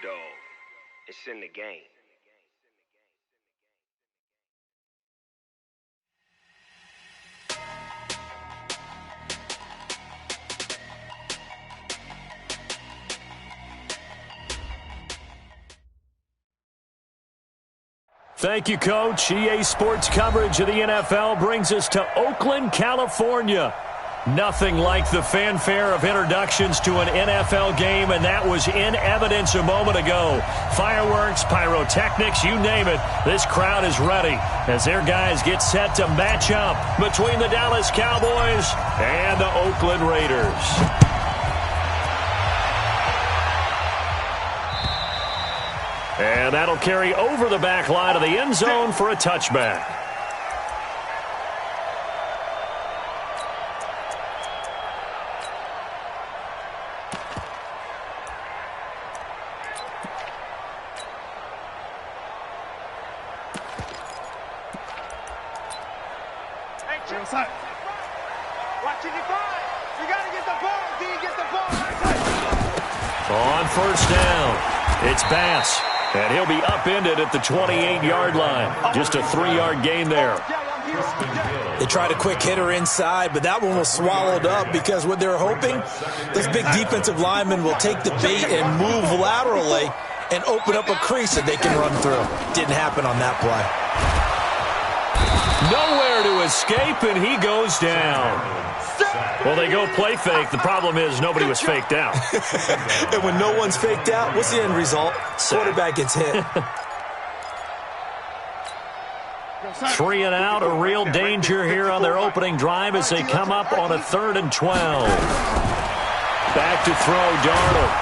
underdog. It's in the game. Thank you, Coach. EA Sports coverage of the NFL brings us to Oakland, California. Nothing like the fanfare of introductions to an NFL game, and that was in evidence a moment ago. Fireworks, pyrotechnics, you name it. This crowd is ready as their guys get set to match up between the Dallas Cowboys and the Oakland Raiders. And that'll carry over the back line of the end zone for a touchback. On first down, it's Bass. And he'll be upended at the 28-yard line. Just a 3-yard gain there. They tried a quick hitter inside, but that one was swallowed up because what they're hoping, this big defensive lineman will take the bait and move laterally and open up a crease that they can run through. Didn't happen on that play. Nowhere to escape, and he goes down. Well, they go play fake. The problem is nobody was faked out. And when no one's faked out, what's the end result? Quarterback gets hit. 3 and out, a real danger here on their opening drive as they come up on a 3rd and 12. Back to throw, Darnold.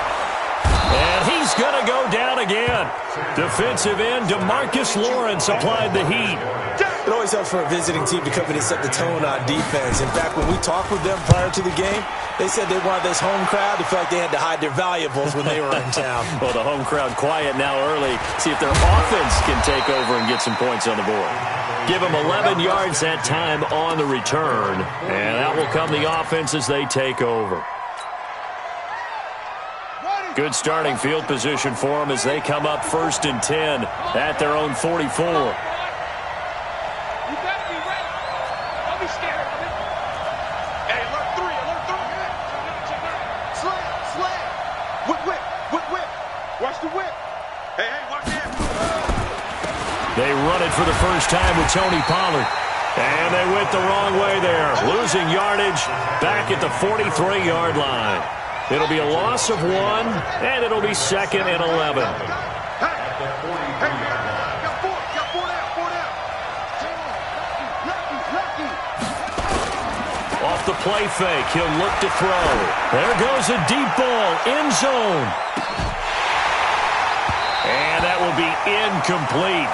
And he's going to go down again. Defensive end, DeMarcus Lawrence applied the heat. It always helps for a visiting team to come in and set the tone on defense. In fact, when we talked with them prior to the game, they said they wanted this home crowd to feel like they had to hide their valuables when they were in town. Well, the home crowd quiet now early. See if their offense can take over and get some points on the board. Give them 11 yards that time on the return, and that will come the offense as they take over. Good starting field position for them as they come up 1st and 10 at their own 44. They run it for the first time with Tony Pollard. And they went the wrong way there. Losing yardage back at the 43-yard line. It'll be a loss of 1, and it'll be 2nd and 11. Off the play fake, he'll look to throw. There goes a deep ball, end zone. And that will be incomplete.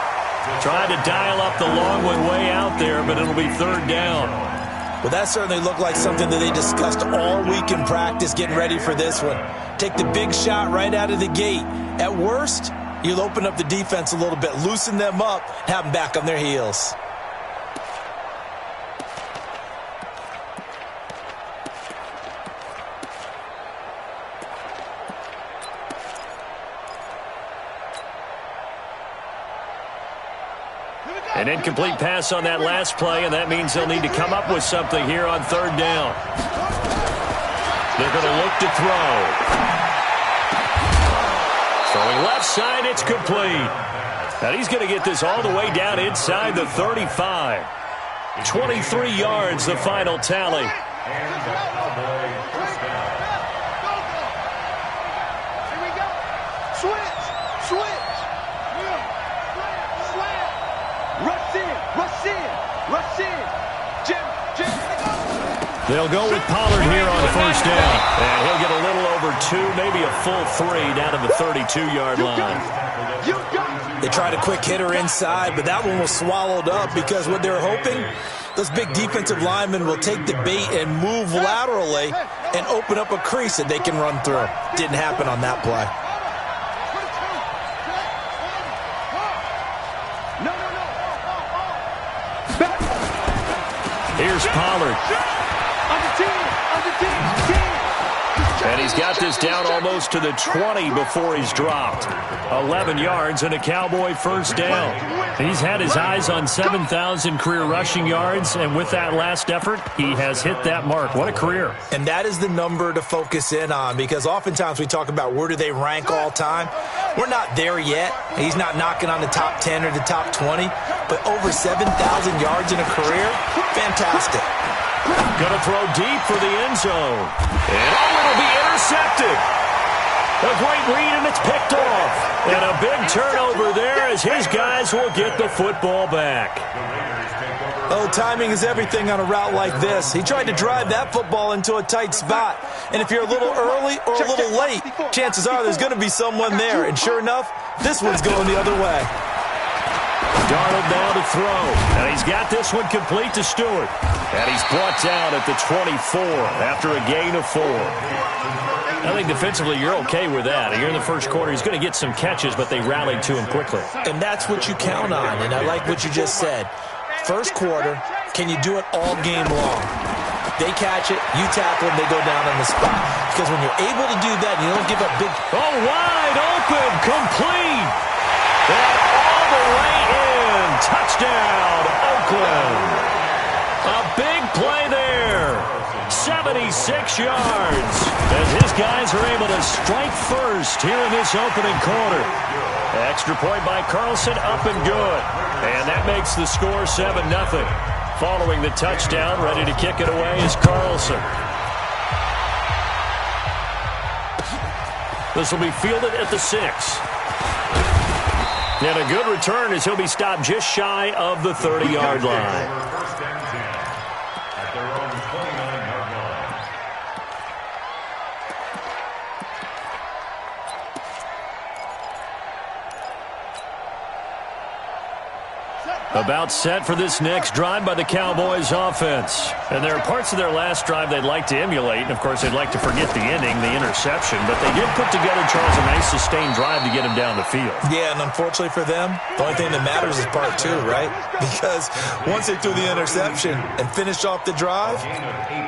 Trying to dial up the long one way out there, but it'll be 3rd down. Well, that certainly looked like something that they discussed all week in practice getting ready for this one. Take the big shot right out of the gate. At worst, you'll open up the defense a little bit, loosen them up, have them back on their heels. An incomplete pass on that last play, and that means they'll need to come up with something here on 3rd down. They're going to look to throw. Throwing left side, it's complete. Now he's going to get this all the way down inside the 35. 23 yards, the final tally. They'll go with Pollard here on 1st down. And he'll get a little over 2, maybe a full 3 down to the 32-yard line. They tried a quick hitter inside, but that one was swallowed up because what they're hoping, this big defensive lineman will take the bait and move laterally and open up a crease that they can run through. Didn't happen on that play. Here's Pollard. And he's got this down almost to the 20 before he's dropped. 11 yards and a Cowboy first down. He's had his eyes on 7,000 career rushing yards, and with that last effort, he has hit that mark. What a career. And that is the number to focus in on, because oftentimes we talk about where do they rank all time. We're not there yet. He's not knocking on the top 10 or the top 20, but over 7,000 yards in a career, fantastic. Going to throw deep for the end zone. And it'll be intercepted. A great read, and it's picked off. And a big turnover there as his guys will get the football back. Oh, timing is everything on a route like this. He tried to drive that football into a tight spot. And if you're a little early or a little late, chances are there's going to be someone there. And sure enough, this one's going the other way. Darnold now to throw. And he's got this one complete to Stewart. And he's brought down at the 24 after a gain of 4. I think defensively you're okay with that. Here in the first quarter, he's going to get some catches, but they rallied to him quickly. And that's what you count on, and I like what you just said. First quarter, can you do it all game long? They catch it, you tackle them, they go down on the spot. Because when you're able to do that, you don't give up big... Oh, wide open, complete. And all the way in. Touchdown, Oakland. A big play there. 76 yards. As his guys are able to strike first here in this opening quarter. Extra point by Carlson, up and good. And that makes the score 7-0. Following the touchdown, ready to kick it away is Carlson. This will be fielded at the 6. And a good return as he'll be stopped just shy of the 30-yard line. About set for this next drive by the Cowboys offense. And there are parts of their last drive they'd like to emulate. And, of course, they'd like to forget the ending, the interception. But they did put together, Charles, a nice sustained drive to get him down the field. Yeah, and unfortunately for them, the only thing that matters is part 2, right? Because once they threw the interception and finished off the drive,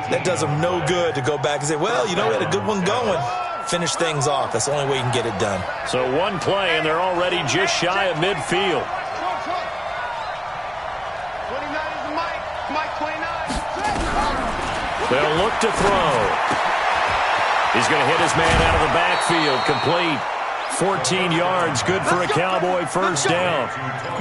that does them no good to go back and say, well, you know, we had a good one going. Finish things off. That's the only way you can get it done. So one play, and they're already just shy of midfield. They'll look to throw. He's going to hit his man out of the backfield. Complete. 14 yards. Good for a Cowboy first down.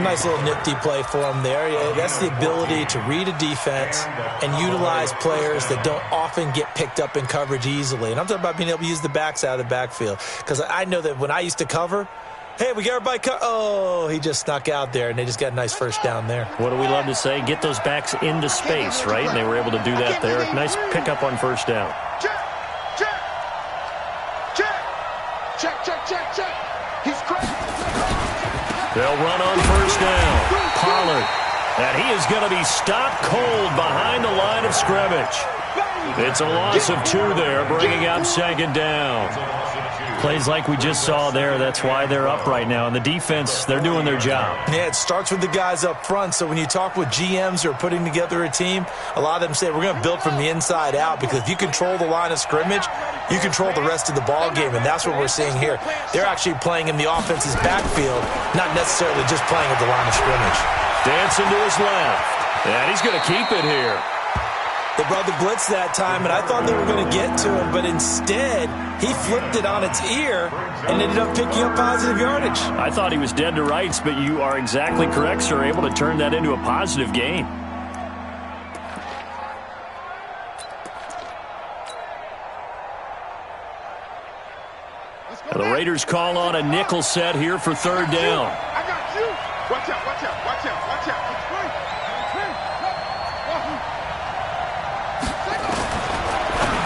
Nice little nifty play for him there. Yeah, that's the ability to read a defense and utilize players that don't often get picked up in coverage easily. And I'm talking about being able to use the backs out of the backfield. Because I know that when I used to cover, hey, we got everybody oh, he just snuck out there, and they just got a nice first down there. What do we love to say? Get those backs into space, right? And they were able to do that there. Nice pickup on first down. Check. He's crazy. They'll run on first down. Pollard. And he is going to be stopped cold behind the line of scrimmage. It's a loss of 2 there, bringing up second down. Plays like we just saw there, that's why they're up right now. And the defense, they're doing their job. Yeah, it starts with the guys up front. So when you talk with GMs who are putting together a team, a lot of them say we're going to build from the inside out, because if you control the line of scrimmage, you control the rest of the ball game, and that's what we're seeing here. They're actually playing in the offense's backfield, not necessarily just playing at the line of scrimmage. Dancing to his left, and he's going to keep it here. They brought the blitz that time, and I thought they were going to get to him, but instead, he flipped it on its ear and ended up picking up positive yardage. I thought he was dead to rights, but you are exactly correct, sir. Able to turn that into a positive gain. The Raiders call on a nickel set here for third down. I got you. Watch out.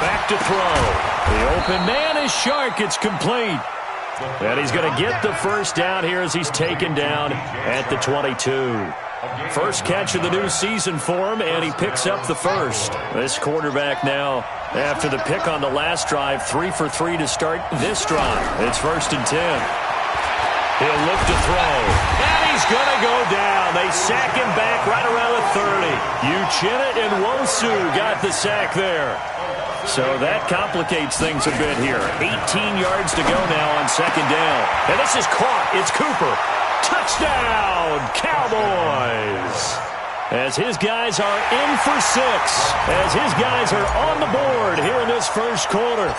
Back to throw. The open man is Shark. It's complete. And he's going to get the first down here as he's taken down at the 22. First catch of the new season for him, and he picks up the first. This quarterback now, after the pick on the last drive, 3 for 3 to start this drive. It's 1st and 10. He'll look to throw, and he's going to go down. down. They sack him back right around the 30. Uchenna and Nwosu got the sack there. So that complicates things a bit here. 18 yards to go now on second down. And this is caught. It's Cooper. Touchdown, Cowboys! As his guys are in for 6. As his guys are on the board here in this first quarter.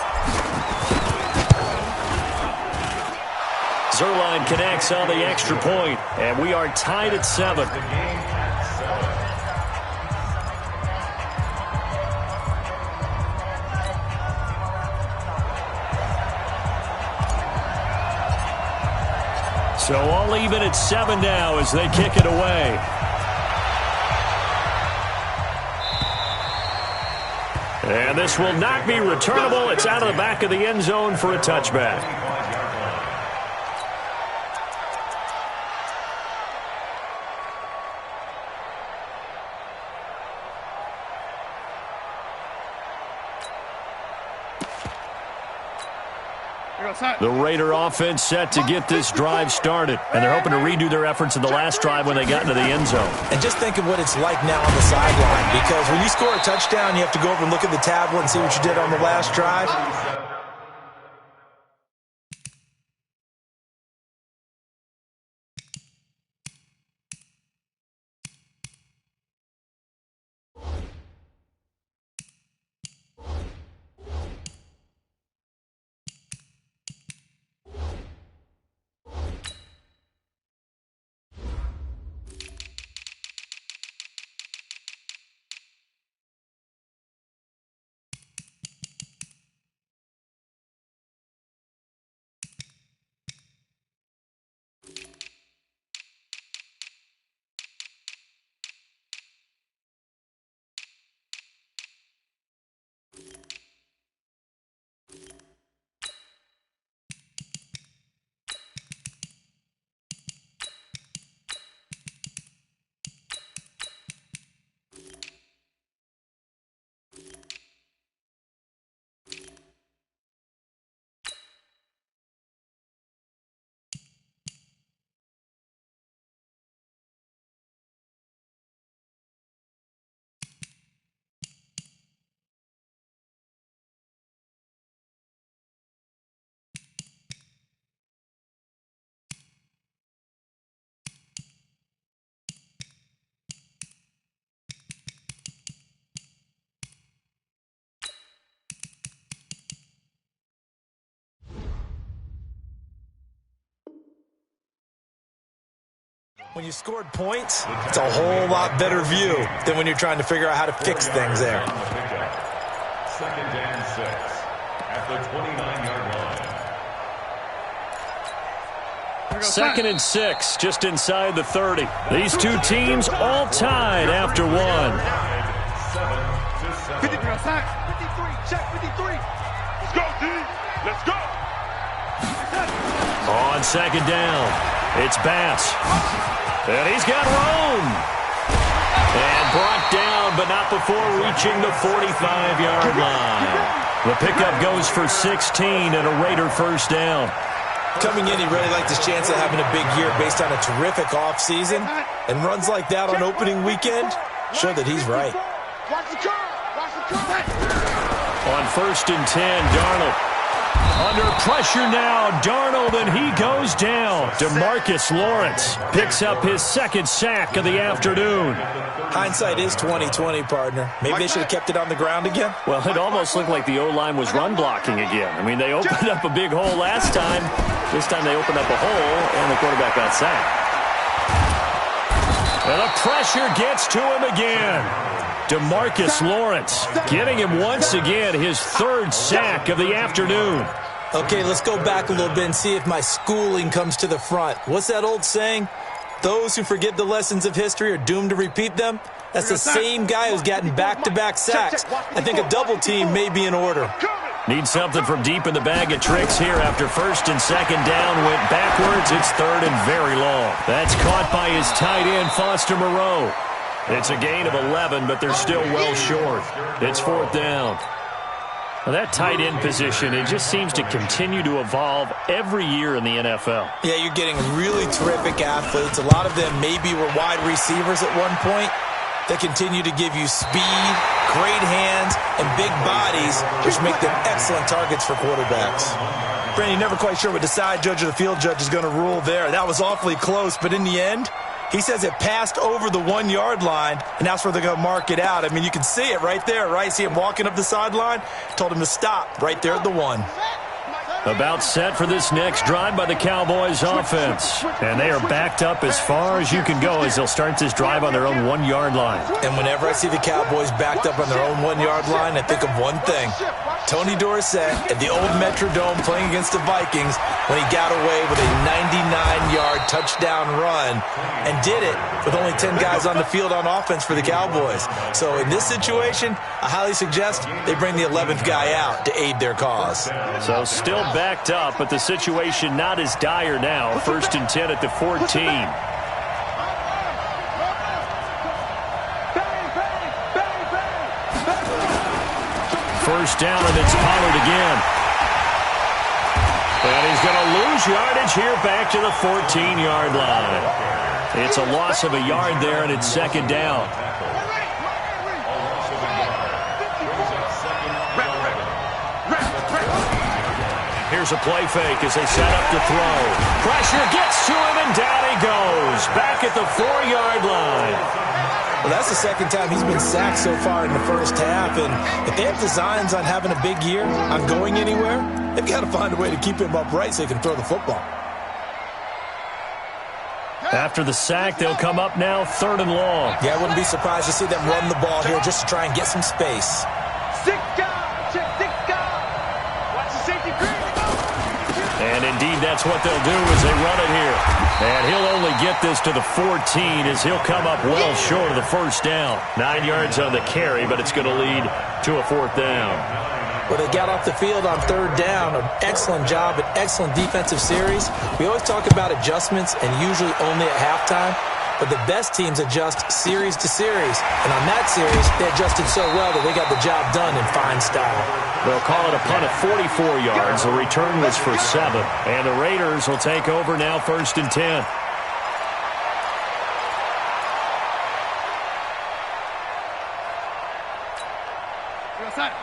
Zuerlein connects on the extra point, and we are tied at 7. So all even at 7 now as they kick it away. And this will not be returnable. It's out of the back of the end zone for a touchback. The Raider offense set to get this drive started, and they're hoping to redo their efforts in the last drive when they got into the end zone. And just think of what it's like now on the sideline, because when you score a touchdown, you have to go over and look at the tablet and see what you did on the last drive. When you scored points, it's a whole lot better view than when you're trying to figure out how to fix things there. Second and 6 at the 29-yard line. Second and 6, just inside the 30. These two teams all tied after 1. 53, check 53. Let's go, D. Let's go. On second down, it's Bass. And he's got room. And brought down, but not before reaching the 45-yard line. The pickup goes for 16 and a Raider first down. Coming in, he really liked his chance of having a big year based on a terrific offseason. And runs like that on opening weekend show that he's right. Watch the curve. Watch the curve. On first and 10, Darnold. Under pressure now, Darnold, and he goes down. DeMarcus Lawrence picks up his second sack of the afternoon. Hindsight is 20/20, partner. Maybe they should have kept it on the ground again. Well, it almost looked like the O-line was run blocking again. I mean, they opened up a big hole last time. This time they opened up a hole, and the quarterback got sacked. And the pressure gets to him again. DeMarcus Lawrence getting him once again his third sack of the afternoon. Okay, let's go back a little bit and see if my schooling comes to the front. What's that old saying? Those who forget the lessons of history are doomed to repeat them. That's the same guy who's gotten back-to-back sacks. I think a double team may be in order. Need something from deep in the bag of tricks here after first and second down went backwards. It's third and very long. That's caught by his tight end, Foster Moreau. It's a gain of 11, but they're still well short. It's fourth down. Well, that tight end position, it just seems to continue to evolve every year in the NFL. Yeah, you're getting really terrific athletes. A lot of them maybe were wide receivers at one point. They continue to give you speed, great hands, and big bodies, which make them excellent targets for quarterbacks. Brandon, never quite sure what the side judge or the field judge is going to rule there. That was awfully close, but in the end, he says it passed over the 1 yard line, and that's where they're going to mark it out. I mean, you can see it right there, right? See him walking up the sideline? Told him to stop right there at the 1. About set for this next drive by the Cowboys offense. And they are backed up as far as you can go as they'll start this drive on their own 1 yard line. And whenever I see the Cowboys backed up on their own 1 yard line, I think of one thing. Tony Dorsett at the old Metrodome playing against the Vikings when he got away with a 99-yard touchdown run and did it with only 10 guys on the field on offense for the Cowboys. So in this situation, I highly suggest they bring the 11th guy out to aid their cause. So still backed up, but the situation not as dire now. 1st and 10 at the 14. First down, and it's Pollard again. And he's going to lose yardage here back to the 14-yard line. It's a loss of a yard there, and it's 2nd down. Here's a play fake as they set up to throw. Pressure gets to him, and down he goes. Back at the 4-yard line. Well, that's the 2nd time he's been sacked so far in the first half, and if they have designs on having a big year, on going anywhere, they've got to find a way to keep him upright so he can throw the football. After the sack, they'll come up now 3rd and long. Yeah, I wouldn't be surprised to see them run the ball here just to try and get some space. And indeed, that's what they'll do as they run it here. And he'll only get this to the 14 as he'll come up well short of the 1st down. 9 yards on the carry, but it's going to lead to a 4th down. Well, they got off the field on 3rd down. An excellent job, an excellent defensive series. We always talk about adjustments and usually only at halftime. But the best teams adjust series to series. And on that series, they adjusted so well that they got the job done in fine style. They'll call it a punt of 44 yards. The return was for 7. And the Raiders will take over now 1st and 10.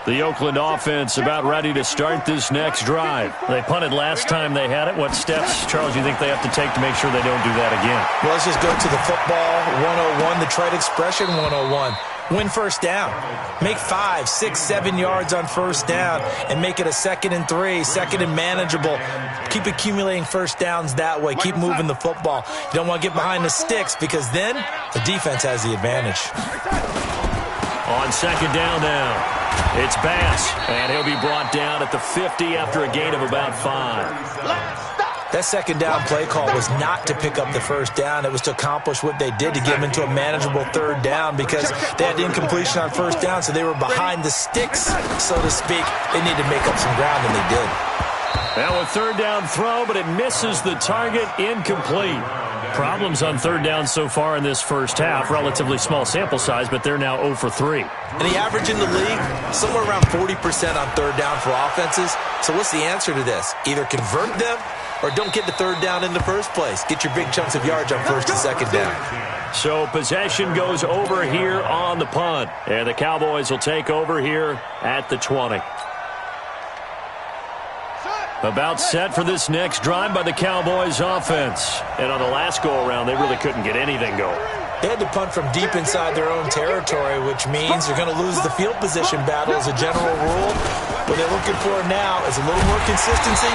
The Oakland offense about ready to start this next drive. They punted last time they had it. What steps, Charles, do you think they have to take to make sure they don't do that again? Well, let's just go to the football 101, the trade expression 101. Win 1st down. Make 5, 6, 7 yards on 1st down and make it a 2nd and 3, 2nd and manageable. Keep accumulating 1st downs that way. Keep moving the football. You don't want to get behind the sticks because then the defense has the advantage. On 2nd down now. It's Bass, and he'll be brought down at the 50 after a gain of about 5. That 2nd down play call was not to pick up the 1st down. It was to accomplish what they did to get them into a manageable 3rd down because they had incompletion on 1st down, so they were behind the sticks, so to speak. They needed to make up some ground, and they did. Now a 3rd down throw, but it misses the target, incomplete. Problems on 3rd down so far in this first half. Relatively small sample size, but they're now 0 for 3. And the average in the league, somewhere around 40% on 3rd down for offenses. So what's the answer to this? Either convert them or don't get the 3rd down in the first place. Get your big chunks of yards on 1st and 2nd down. So possession goes over here on the punt. And the Cowboys will take over here at the 20. About set for this next drive by the Cowboys offense. And on the last go-around, they really couldn't get anything going. They had to punt from deep inside their own territory, which means they're going to lose the field position battle as a general rule. What they're looking for now is a little more consistency,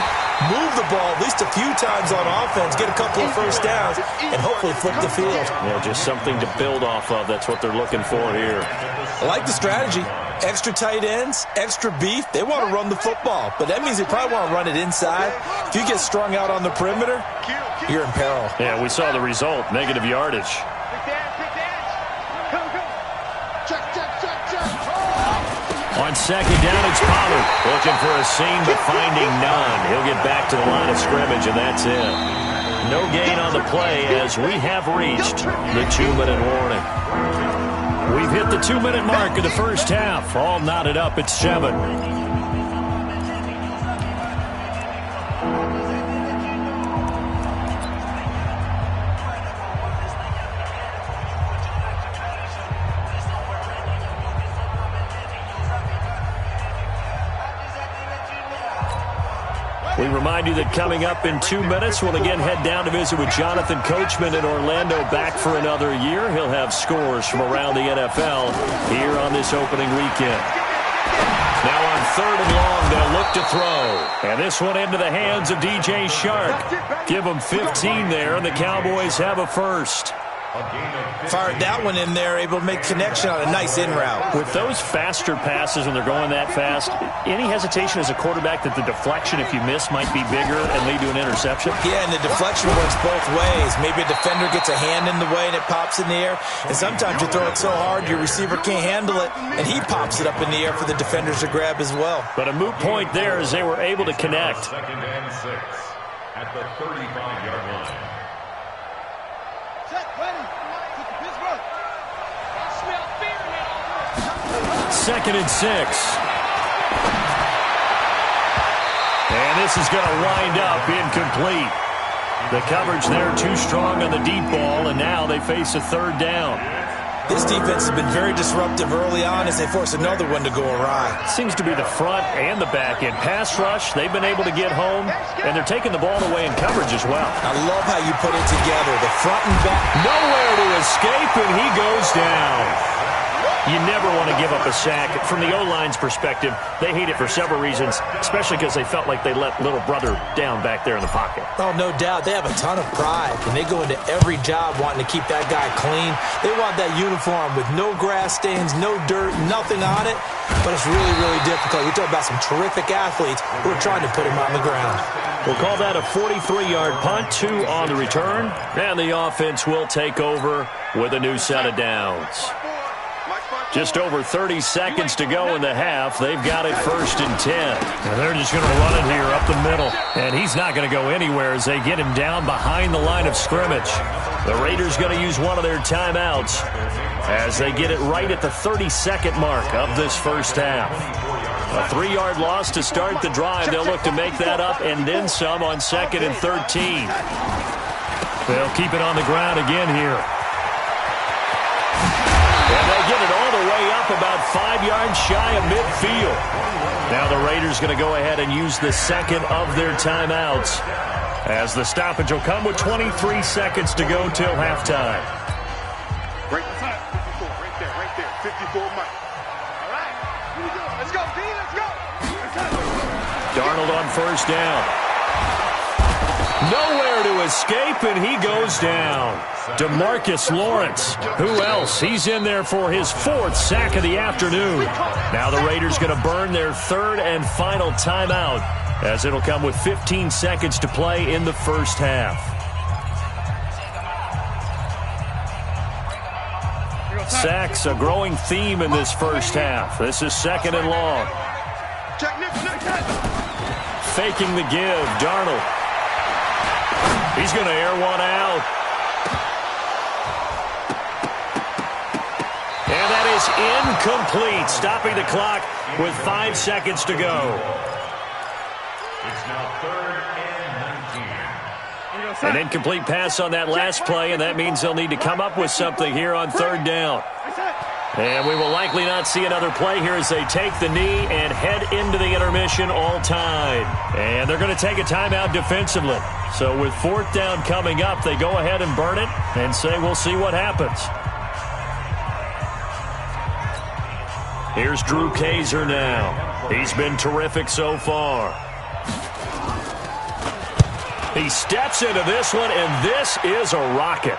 move the ball at least a few times on offense, get a couple of 1st downs, and hopefully flip the field. Yeah, just something to build off of. That's what they're looking for here. I like the strategy. Extra tight ends, extra beef. They want to run the football, but that means they probably want to run it inside. If you get strung out on the perimeter, you're in peril. Yeah, we saw the result, negative yardage. On 2nd down, it's Pollard. Looking for a seam, but finding none. He'll get back to the line of scrimmage, and that's it. No gain on the play as we have reached the 2-minute warning. We've hit the 2-minute mark of the first half. All knotted up at 7. We remind you that coming up in 2 minutes, we'll again head down to visit with Jonathan Coachman in Orlando, back for another year. He'll have scores from around the NFL here on this opening weekend. Now on 3rd and long, they'll look to throw. And this one into the hands of DJ Shark. Give them 15 there, and the Cowboys have a first. Fired that one in there, able to make connection on a nice in route. With those faster passes when they're going that fast, any hesitation as a quarterback that the deflection, if you miss, might be bigger and lead to an interception? Yeah, and the deflection works both ways. Maybe a defender gets a hand in the way and it pops in the air. And sometimes you throw it so hard your receiver can't handle it, and he pops it up in the air for the defenders to grab as well. But a moot point there as they were able to connect. 2nd and 6 at the 35-yard line. 2nd and 6. And this is going to wind up incomplete. The coverage there too strong on the deep ball, and now they face a 3rd down. This defense has been very disruptive early on as they force another one to go awry. Seems to be the front and the back end. Pass rush, they've been able to get home, and they're taking the ball away in coverage as well. I love how you put it together. The front and back. Nowhere to escape, and he goes down. You never want to give up a sack. From the O-line's perspective, they hate it for several reasons, especially because they felt like they let little brother down back there in the pocket. Oh, no doubt. They have a ton of pride, and they go into every job wanting to keep that guy clean. They want that uniform with no grass stains, no dirt, nothing on it, but it's really, really difficult. We talk about some terrific athletes who are trying to put him on the ground. We'll call that a 43-yard punt, 2 on the return, and the offense will take over with a new set of downs. Just over 30 seconds to go in the half. They've got it 1st and 10. And they're just going to run it here up the middle. And he's not going to go anywhere as they get him down behind the line of scrimmage. The Raiders going to use one of their timeouts as they get it right at the 30-second mark of this first half. A 3-yard loss to start the drive. They'll look to make that up and then some on 2nd and 13. They'll keep it on the ground again here. And they'll get it all the way up about 5 yards shy of midfield. Now the Raiders going to go ahead and use the second of their timeouts as the stoppage will come with 23 seconds to go till halftime. Right there, 54 Mike. All right, here we go. Let's go, D, let's go. Darnold on 1st down. Nowhere to escape, and he goes down. DeMarcus Lawrence. Who else? He's in there for his 4th sack of the afternoon. Now the Raiders going to burn their 3rd and final timeout as it'll come with 15 seconds to play in the first half. Sacks a growing theme in this first half. This is 2nd and long. Faking the give, Darnold. He's going to air one out. And that is incomplete, stopping the clock with 5 seconds to go. It's now 3rd and 19. An incomplete pass on that last play, and that means they'll need to come up with something here on 3rd down. And we will likely not see another play here as they take the knee and head into the intermission all tied. And they're going to take a timeout defensively. So with 4th down coming up, they go ahead and burn it and say we'll see what happens. Here's Drew Kaiser now. He's been terrific so far. He steps into this one, and this is a rocket.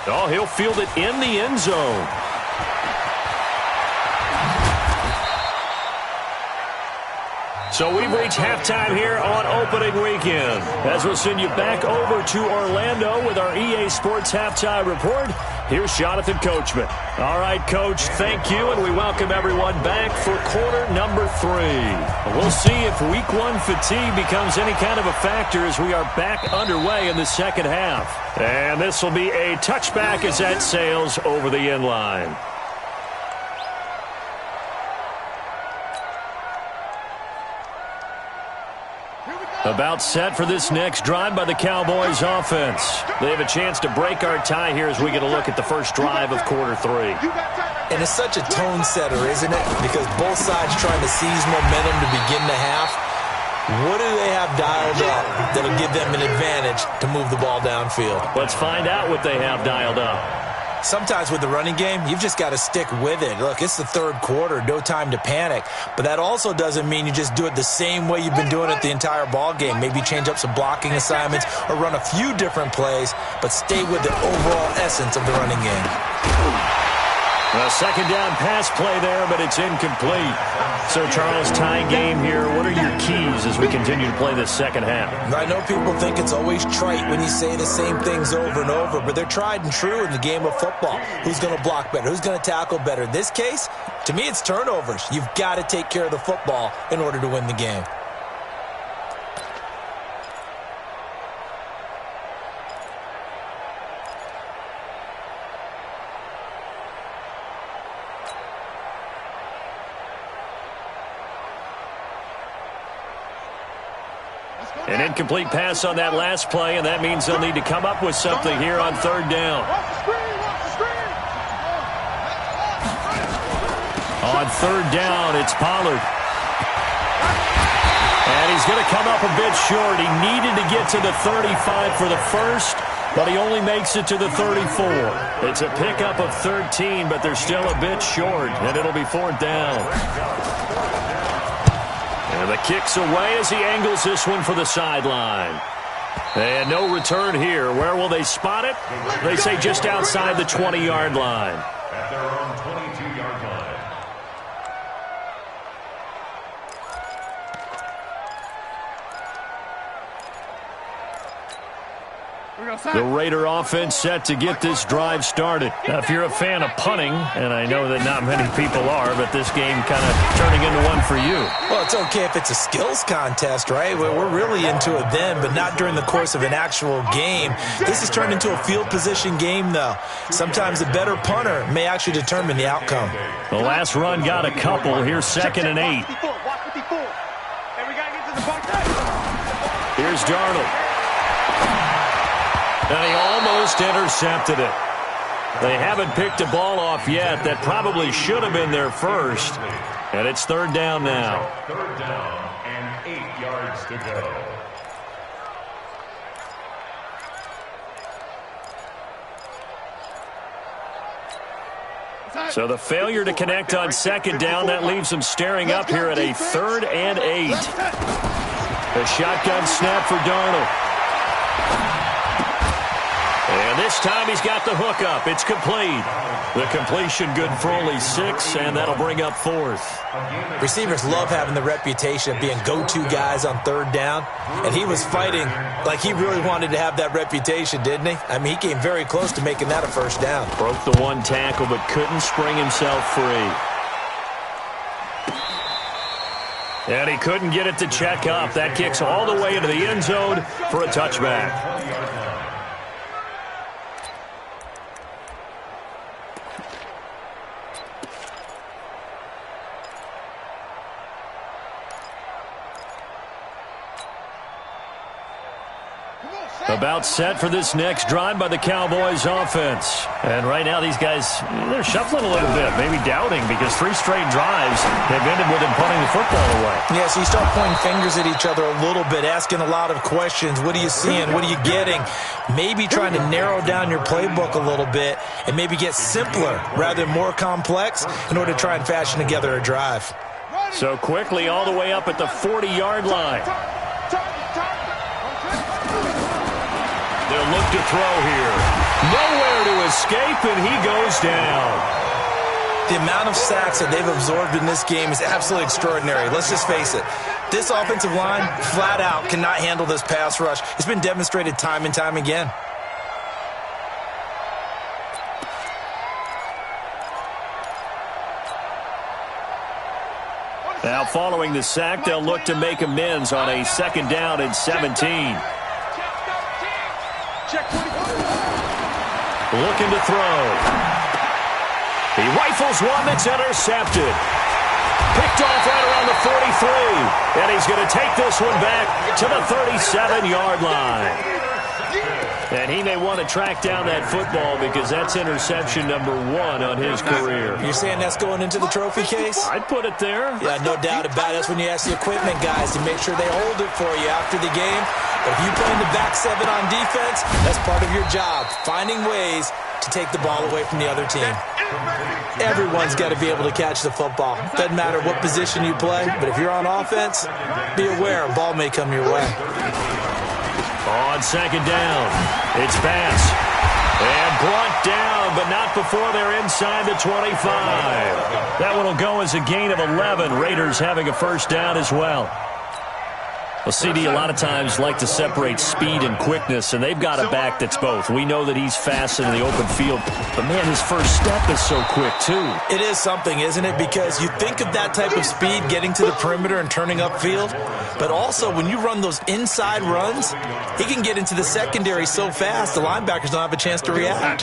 Oh, he'll field it in the end zone. So we've reached halftime here on opening weekend. As we'll send you back over to Orlando with our EA Sports Halftime Report, here's Jonathan Coachman. All right, Coach, thank you, and we welcome everyone back for quarter number 3. We'll see if Week 1 fatigue becomes any kind of a factor as we are back underway in the second half. And this will be a touchback as that sails over the end line. About set for this next drive by the Cowboys offense. They have a chance to break our tie here as we get a look at the first drive of quarter 3. And it's such a tone setter, isn't it? Because both sides trying to seize momentum to begin the half. What do they have dialed up that'll give them an advantage to move the ball downfield? Let's find out what they have dialed up. Sometimes with the running game, you've just got to stick with it. Look, it's the third quarter, no time to panic. But that also doesn't mean you just do it the same way you've been doing it the entire ball game. Maybe change up some blocking assignments or run a few different plays, but stay with the overall essence of the running game. A second down pass play there, but it's incomplete. So, Charles, tie game here. What are your keys as we continue to play this second half? I know people think it's always trite when you say the same things over and over, but they're tried and true in the game of football. Who's going to block better? Who's going to tackle better? In this case, to me, it's turnovers. You've got to take care of the football in order to win the game. An incomplete pass on that last play, and that means they'll need to come up with something here on third down. On third down, it's Pollard. And he's going to come up a bit short. He needed to get to the 35 for the first, but he only makes it to the 34. It's a pickup of 13, but they're still a bit short, and it'll be fourth down. And the kick's away as he angles this one for the sideline. And no return here. Where will they spot it? They say just outside the 20-yard line. At their own 22-yard line. The Raider offense set to get this drive started. Now, if you're a fan of punting, and I know that not many people are, but this game kind of turning into one for you. Well, it's okay if it's a skills contest, right? We're really into it then, but not during the course of an actual game. This has turned into a field position game, though. Sometimes a better punter may actually determine the outcome. The last run got a couple. Here's 2nd and 8. Here's Darnold. And he almost intercepted it. They haven't picked a ball off yet. That probably should have been their first. And it's third down now. Third down and 8 yards to go. So the failure to connect on second down, that leaves them staring up here at a 3rd and 8. A shotgun snap for Darnold. And this time he's got the hook up. It's complete. The completion good for only 6, and that'll bring up 4th. Receivers love having the reputation of being go-to guys on third down, and he was fighting like he really wanted to have that reputation, didn't he? I mean, he came very close to making that a first down. Broke the one tackle, but couldn't spring himself free. And he couldn't get it to check up. That kicks all the way into the end zone for a touchback. About set for this next drive by the Cowboys offense. And right now these guys, they're shuffling a little bit, maybe doubting, because 3 straight drives have ended with them punting the football away. Yeah, so you start pointing fingers at each other a little bit, asking a lot of questions. What are you seeing? What are you getting? Maybe trying to narrow down your playbook a little bit and maybe get simpler rather than more complex in order to try and fashion together a drive. So quickly all the way up at the 40-yard line. They'll look to throw here. Nowhere to escape, and he goes down. The amount of sacks that they've absorbed in this game is absolutely extraordinary. Let's just face it. This offensive line, flat out, cannot handle this pass rush. It's been demonstrated time and time again. Now, following the sack, they'll look to make amends on a 2nd down and 17. Looking to throw. He rifles one that's intercepted. Picked off right around the 43. And he's going to take this one back to the 37-yard line. And he may want to track down that football because that's interception number 1 on his career. You're saying that's going into the trophy case? I'd put it there. Yeah, no doubt about it. That's when you ask the equipment guys to make sure they hold it for you after the game. But if you play in the back 7 on defense, that's part of your job, finding ways to take the ball away from the other team. Everyone's got to be able to catch the football. Doesn't matter what position you play, but if you're on offense, be aware a ball may come your way. On second down, it's pass. And brought down, but not before they're inside the 25. That one will go as a gain of 11. Raiders having a first down as well. Well, CD, a lot of times like to separate speed and quickness, and they've got a back that's both. We know that he's fast in the open field, but, man, his first step is so quick, too. It is something, isn't it? Because you think of that type of speed getting to the perimeter and turning upfield, but also when you run those inside runs, he can get into the secondary so fast the linebackers don't have a chance to react.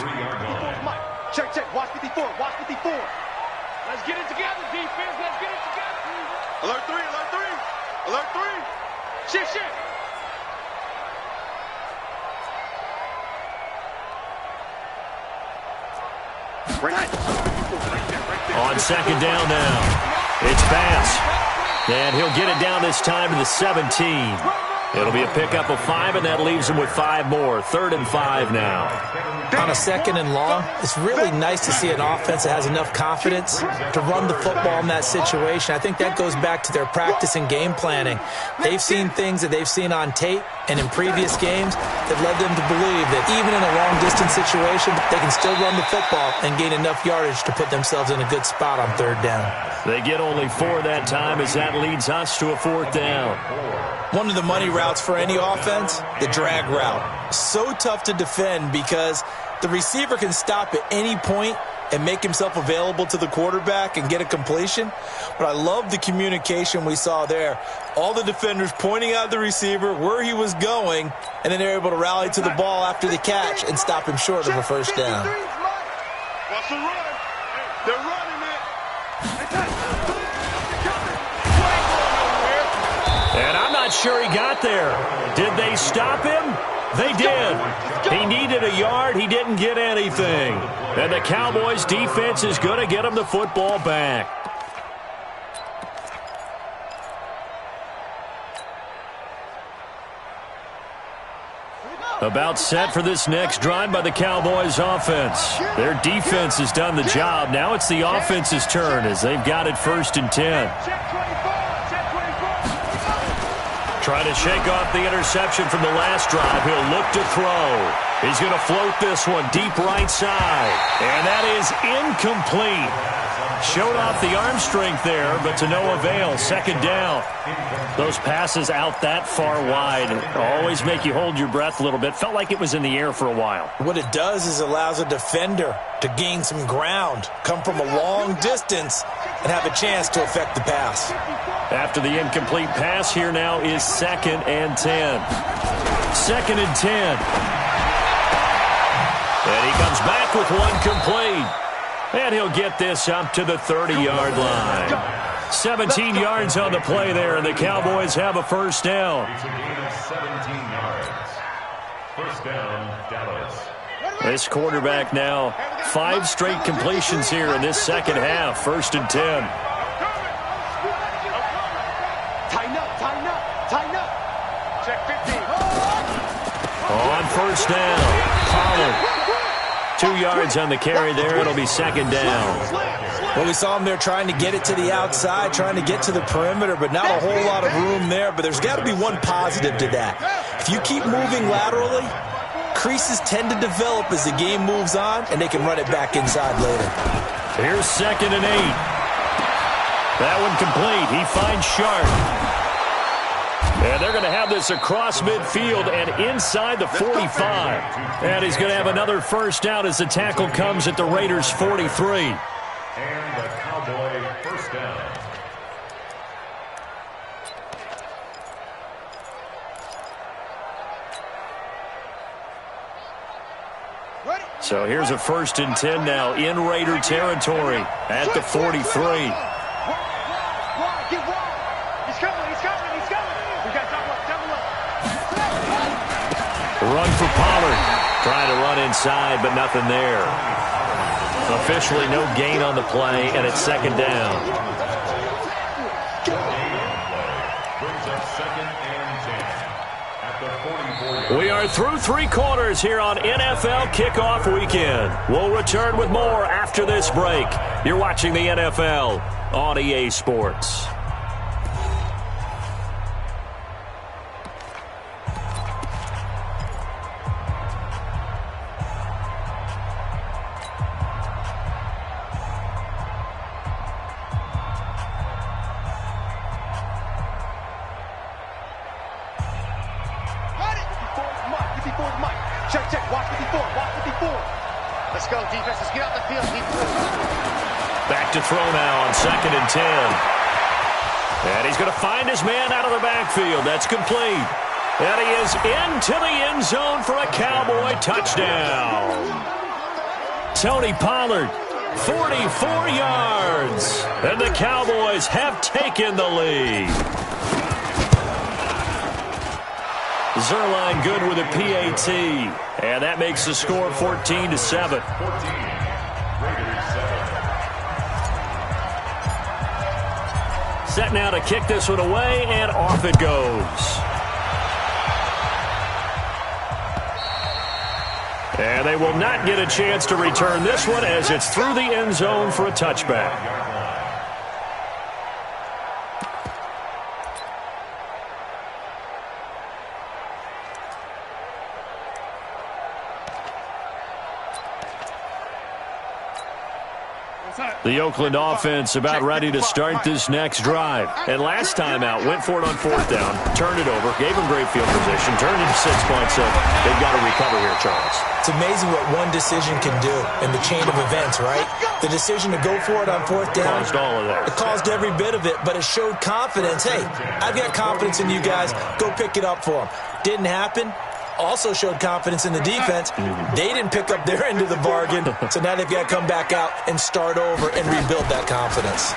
Check, check. Watch 54. Watch 54. Let's get it together, defense. Let's get it together. Alert 3. Alert 3. Alert 3. Shift, shift. On second down now, it's pass. And he'll get it down this time to the 17. It'll be a pickup of 5, and that leaves him with 5 more. 3rd and 5 now. On a second and long, it's really nice to see an offense that has enough confidence to run the football in that situation. I think that goes back to their practice and game planning. They've seen things that they've seen on tape and in previous games that led them to believe that even in a long-distance situation, they can still run the football and gain enough yardage to put themselves in a good spot on 3rd down. They get only 4 that time as that leads us to a 4th down. One of the money routes for any offense, the drag route. So tough to defend because the receiver can stop at any point and make himself available to the quarterback and get a completion. But I love the communication we saw there. All the defenders pointing out the receiver, where he was going, and then they're able to rally to the ball after the catch and stop him short of a first down. Watch the run. They're running it. And I'm not sure he got there. Did they stop him? They did. He needed a yard. He didn't get anything. And the Cowboys' defense is going to get him the football back. About set for this next drive by the Cowboys offense. Their defense has done the job. Now it's the offense's turn as they've got it 1st and 10. Trying to shake off the interception from the last drive. He'll look to throw. He's going to float this one deep right side. And that is incomplete. Showed off the arm strength there, but to no avail. 2nd down. Those passes out that far wide always make you hold your breath a little bit. Felt like it was in the air for a while. What it does is allows a defender to gain some ground, come from a long distance, and have a chance to affect the pass. After the incomplete pass, here now is 2nd and 10. 2nd and 10. And he comes back with one complete. And he'll get this up to the 30-yard line. 17 yards on the play there, and the Cowboys have a first down. It's a gain of 17 yards. First down, Dallas. This quarterback now 5 straight completions here in this second half. 1st and 10. Tighten up, tighten up, tighten up. Check 15. On 1st down, Pollard. 2 yards on the carry there. It'll be 2nd down. Well, we saw him there trying to get it to the outside, trying to get to the perimeter, but not a whole lot of room there. But there's got to be one positive to that. If you keep moving laterally, creases tend to develop as the game moves on, and they can run it back inside later. Here's 2nd and 8. That one complete. He finds Sharp. And they're going to have this across midfield and inside the 45. And he's going to have another first down as the tackle comes at the Raiders' 43. And the Cowboy first down. So here's a 1st and 10 now in Raider territory at the 43. Run for Pollard. Trying to run inside, but nothing there. Officially no gain on the play, and it's second down. We are through 3 quarters here on NFL Kickoff Weekend. We'll return with more after this break. You're watching the NFL on EA Sports. Back to throw now on 2nd and 10. And he's going to find his man out of the backfield. That's complete. And he is into the end zone for a Cowboy touchdown. Tony Pollard, 44 yards. And the Cowboys have taken the lead. Zuerlein good with a PAT. And that makes the score 14-7. Set now to kick this one away, and off it goes. And they will not get a chance to return this one as it's through the end zone for a touchback. The Oakland offense about ready to start this next drive. And last time out, went for it on 4th down, turned it over, gave them great field position, turned into 6 points. So they've got to recover here, Charles. It's amazing what one decision can do in the chain of events, right? The decision to go for it on 4th down. Caused all of that. It caused every bit of it, but it showed confidence. Hey, I've got confidence in you guys. Go pick it up for them. Didn't happen. Also showed confidence in the defense. They didn't pick up their end of the bargain, so now they've got to come back out and start over and rebuild that confidence.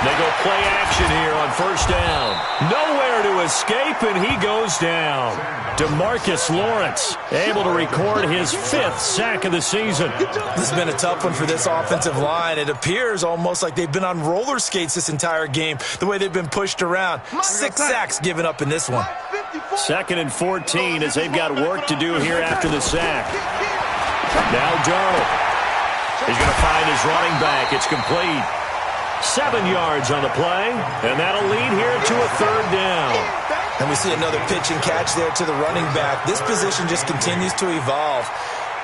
They go play action here on 1st down. Nowhere to escape, and he goes down. DeMarcus Lawrence able to record his 5th sack of the season. This has been a tough one for this offensive line. It appears almost like they've been on roller skates this entire game, the way they've been pushed around. 6 sacks given up in this one. 2nd and 14 as they've got work to do here after the sack. Now Darnold. He's going to find his running back. It's complete. 7 yards on the play, and that'll lead here to a 3rd down. And we see another pitch and catch there to the running back. This position just continues to evolve.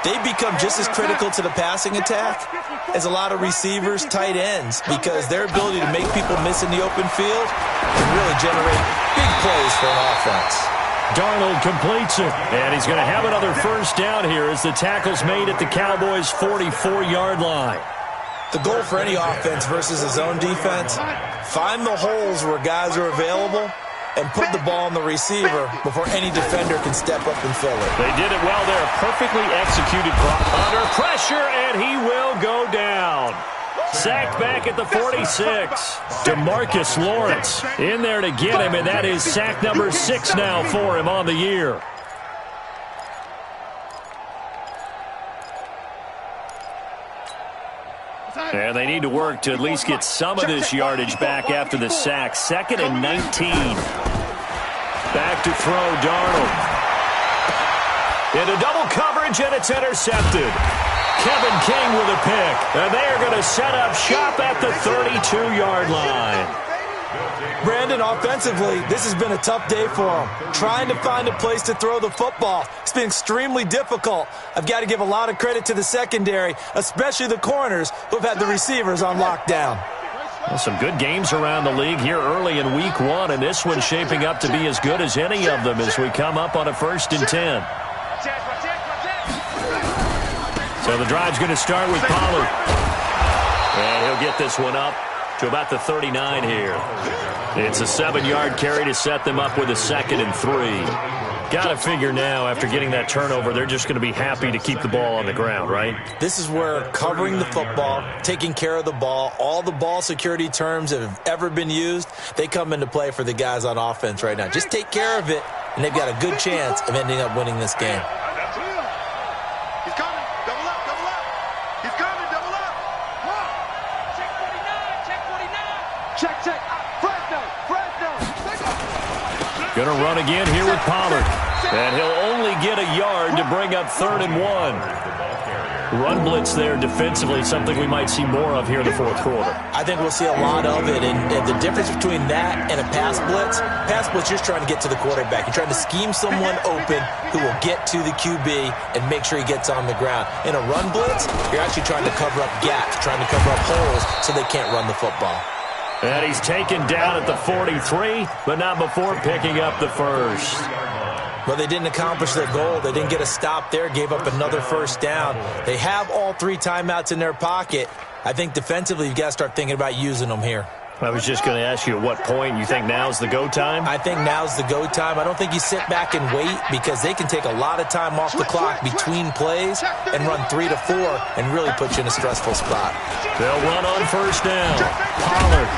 They become just as critical to the passing attack as a lot of receivers, tight ends, because their ability to make people miss in the open field can really generate big plays for an offense. Darnold completes it, and he's going to have another 1st down here as the tackle's made at the Cowboys' 44-yard line. The goal for any offense versus a zone defense, find the holes where guys are available and put the ball on the receiver before any defender can step up and fill it. They did it well there. Perfectly executed under pressure, and he will go down. Sacked back at the 46. DeMarcus Lawrence in there to get him, and that is sack number 6 now for him on the year. And they need to work to at least get some of this yardage back after the sack. 2nd and 19. Back to throw, Darnold. Into double coverage, and it's intercepted. Kevin King with a pick. And they are going to set up shop at the 32-yard line. Brandon, offensively, this has been a tough day for them. Trying to find a place to throw the football. It's been extremely difficult. I've got to give a lot of credit to the secondary, especially the corners who have had the receivers on lockdown. Well, some good games around the league here early in week 1, and this one's shaping up to be as good as any of them as we come up on a 1st and 10. So the drive's going to start with Pollard. And he'll get this one up to about the 39 here. It's a 7-yard carry to set them up with a 2nd and 3. Got to figure now, after getting that turnover, they're just going to be happy to keep the ball on the ground, right? This is where covering the football, taking care of the ball, all the ball security terms that have ever been used, they come into play for the guys on offense right now. Just take care of it, and they've got a good chance of ending up winning this game. He's coming. Double up, double up. He's coming, double up. Check 49, check 49. Check. Fresno. Going to run again here with Pollard. And he'll only get a yard to bring up 3rd and 1. Run blitz there defensively, something we might see more of here in the fourth quarter. I think we'll see a lot of it, and the difference between that and a pass blitz, you're just trying to get to the quarterback. You're trying to scheme someone open who will get to the QB and make sure he gets on the ground. In a run blitz, you're actually trying to cover up gaps, trying to cover up holes so they can't run the football. And he's taken down at the 43, but not before picking up the first. Well, they didn't accomplish their goal. They didn't get a stop there, gave up another first down. They have all 3 timeouts in their pocket. I think defensively you've got to start thinking about using them here. I was just going to ask you at what point you think now's the go time? I think now's the go time. I don't think you sit back and wait because they can take a lot of time off the clock between plays and run 3 to 4 and really put you in a stressful spot. They'll run on first down. Pollard.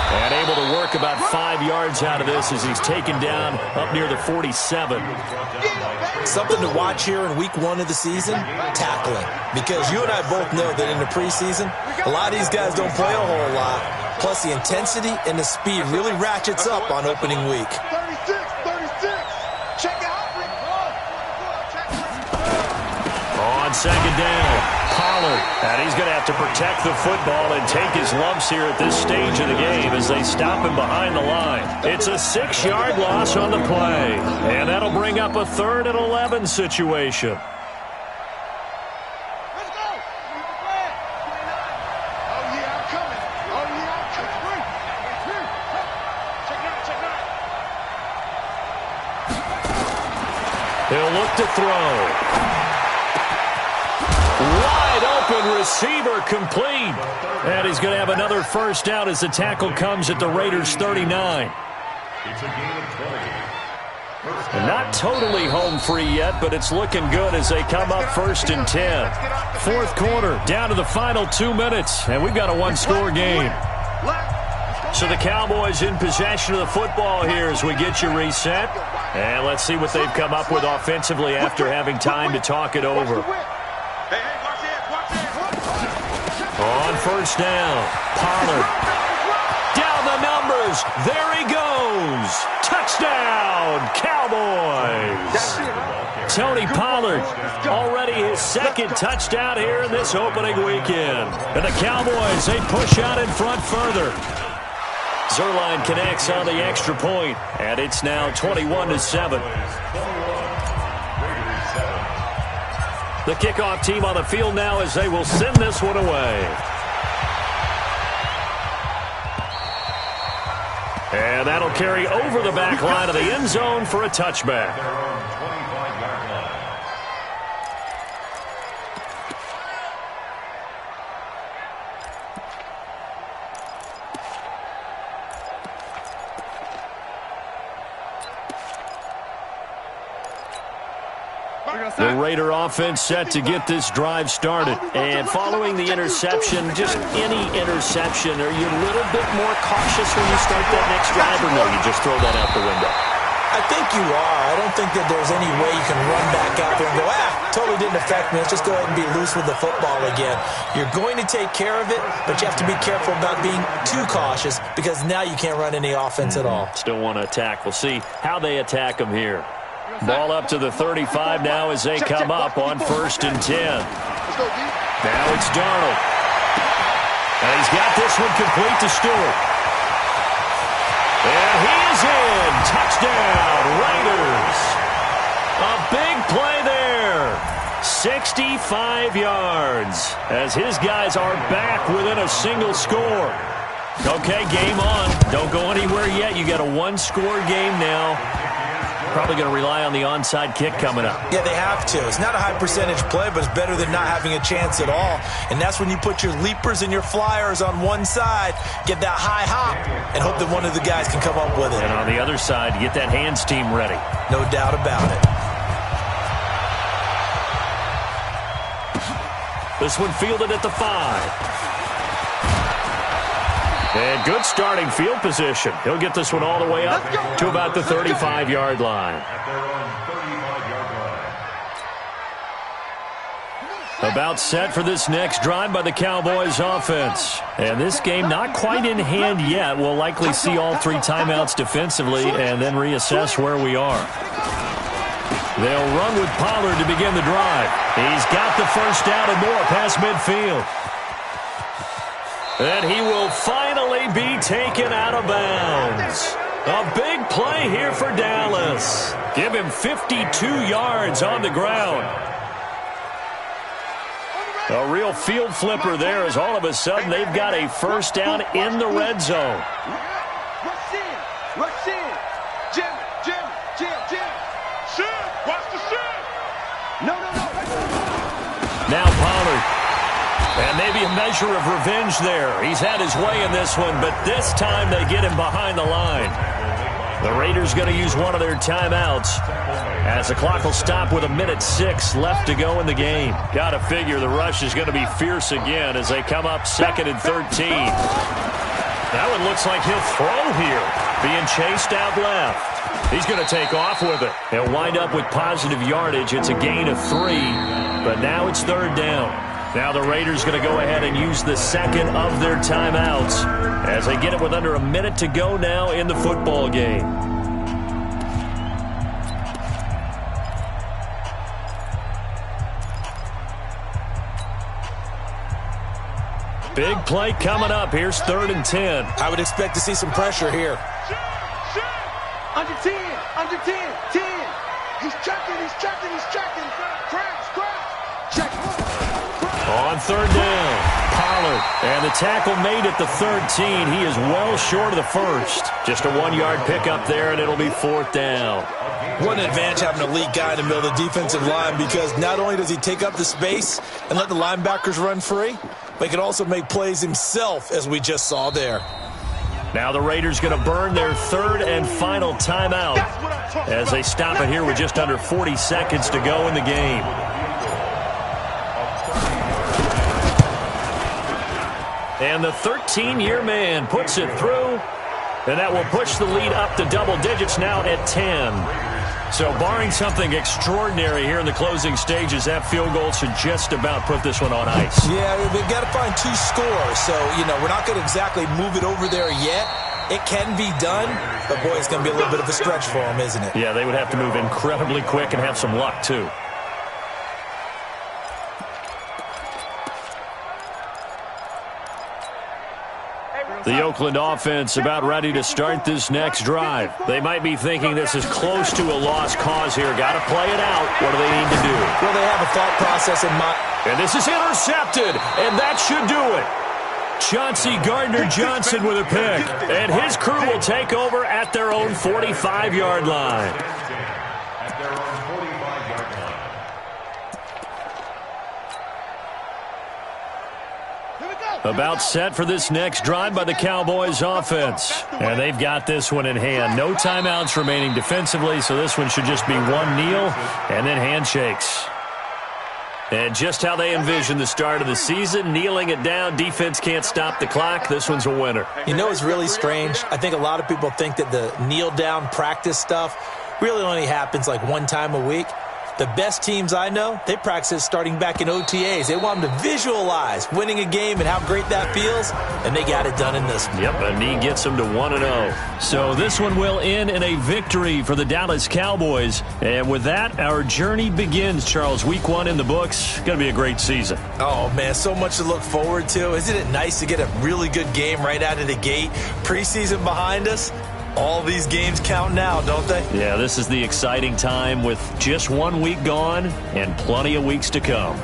And able to work about 5 yards out of this as he's taken down up near the 47. Something to watch here in week 1 of the season, tackling. Because you and I both know that in the preseason, a lot of these guys don't play a whole lot. Plus the intensity and the speed really ratchets up on opening week. 36. Check out. On second down, Pollard. And he's going to have to protect the football and take his lumps here at this stage of the game as they stop him behind the line. It's a 6-yard loss on the play. And that'll bring up a 3rd and 11 situation. He'll look to throw. Wide open receiver complete. And he's going to have another first down as the tackle comes at the Raiders' 39. It's a gain of 20. And not totally home free yet, but it's looking good as they come up 1st and 10. Fourth quarter, down to the final 2 minutes, and we've got a 1-score game. So the Cowboys in possession of the football here as we get you reset. And let's see what they've come up with offensively after having time to talk it over. On first down, Pollard. Down the numbers. There he goes. Touchdown, Cowboys. Tony Pollard, already his 2nd touchdown here in this opening weekend. And the Cowboys, they push out in front further. Zuerlein connects on the extra point, and it's now 21-7. The kickoff team on the field now as they will send this one away. And that'll carry over the back line of the end zone for a touchback. The Raider offense set to get this drive started. And following the interception, just any interception, are you a little bit more cautious when you start that next drive, or no, you just throw that out the window? I think you are. I don't think that there's any way you can run back out there and go, totally didn't affect me. Let's just go ahead and be loose with the football again. You're going to take care of it, but you have to be careful about being too cautious because now you can't run any offense at all. Still want to attack. We'll see how they attack them here. Ball up to the 35 now as they come up on 1st and 10. Now it's Darnold. And he's got this one complete to Stewart. And he is in. Touchdown, Raiders. A big play there. 65 yards as his guys are back within a single score. Okay, game on. Don't go anywhere yet. You got a 1-score game now. Probably going to rely on the onside kick coming up. Yeah, they have to. It's not a high percentage play, but it's better than not having a chance at all. And that's when you put your leapers and your flyers on one side, get that high hop, and hope that one of the guys can come up with it. And on the other side, get that hands team ready. No doubt about it. This one fielded at the 5. And good starting field position. He'll get this one all the way up to about the 35-yard line. At their own 35-yard line. About set for this next drive by the Cowboys offense. And this game not quite in hand yet. We'll likely see all three timeouts defensively and then reassess where we are. They'll run with Pollard to begin the drive. He's got the first down and more past midfield. And he will finally be taken out of bounds. A big play here for Dallas. Give him 52 yards on the ground. A real field flipper there as all of a sudden they've got a first down in the red zone. Rush in. Rush in. Jim. Shoot. Watch the shoot. No. Now Pollard. And maybe a measure of revenge there. He's had his way in this one, but this time they get him behind the line. The Raiders going to use one of their timeouts as the clock will stop with 1:06 left to go in the game. Got to figure the rush is going to be fierce again as they come up 2nd and 13. That one looks like he'll throw here, being chased out left. He's going to take off with it. He'll wind up with positive yardage. It's a gain of 3, but now it's 3rd down. Now the Raiders going to go ahead and use the second of their timeouts as they get it with under a minute to go now in the football game. Big play coming up. Here's 3rd and 10. I would expect to see some pressure here. Under 10. 10. He's checking. Crash. Check. On 3rd down, Pollard. And the tackle made at the 13. He is well short of the first. Just a 1-yard pickup there, and it'll be 4th down. What an advantage having an elite guy in the middle of the defensive line, because not only does he take up the space and let the linebackers run free, but he can also make plays himself, as we just saw there. Now the Raiders going to burn their 3rd and final timeout as they stop it here with just under 40 seconds to go in the game. And the 13-year man puts it through, and that will push the lead up to double digits now at 10. So barring something extraordinary here in the closing stages, that field goal should just about put this one on ice. Yeah, they've got to find 2 scores. So, we're not going to exactly move it over there yet. It can be done, but, boy, it's going to be a little bit of a stretch for them, isn't it? Yeah, they would have to move incredibly quick and have some luck, too. The Oakland offense about ready to start this next drive. They might be thinking this is close to a lost cause here. Got to play it out. What do they need to do? Well, they have a thought process in mind. And this is intercepted, and that should do it. Chauncey Gardner-Johnson with a pick. And his crew will take over at their own 45-yard line. At their own 45-yard line. About set for this next drive by the Cowboys offense. And they've got this one in hand. No timeouts remaining defensively, so this one should just be one kneel and then handshakes. And just how they envision the start of the season, kneeling it down, defense can't stop the clock. This one's a winner. It's really strange. I think a lot of people think that the kneel-down practice stuff really only happens like one time a week. The best teams I know, they practice it starting back in OTAs. They want them to visualize winning a game and how great that feels, and they got it done in this one. Yep, a knee gets them to 1-0. So this one will end in a victory for the Dallas Cowboys. And with that, our journey begins, Charles. Week 1 in the books. Going to be a great season. Oh, man, so much to look forward to. Isn't it nice to get a really good game right out of the gate? Preseason behind us. All these games count now, don't they? Yeah, this is the exciting time with just 1 week gone and plenty of weeks to come.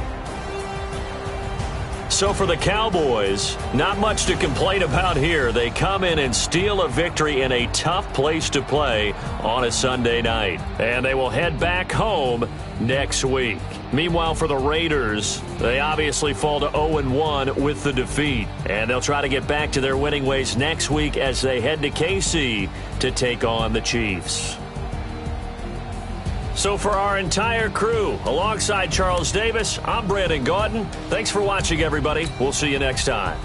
So for the Cowboys, not much to complain about here. They come in and steal a victory in a tough place to play on a Sunday night. And they will head back home next week. Meanwhile, for the Raiders, they obviously fall to 0-1 with the defeat. And they'll try to get back to their winning ways next week as they head to KC to take on the Chiefs. So for our entire crew, alongside Charles Davis, I'm Brandon Gaudin. Thanks for watching, everybody. We'll see you next time.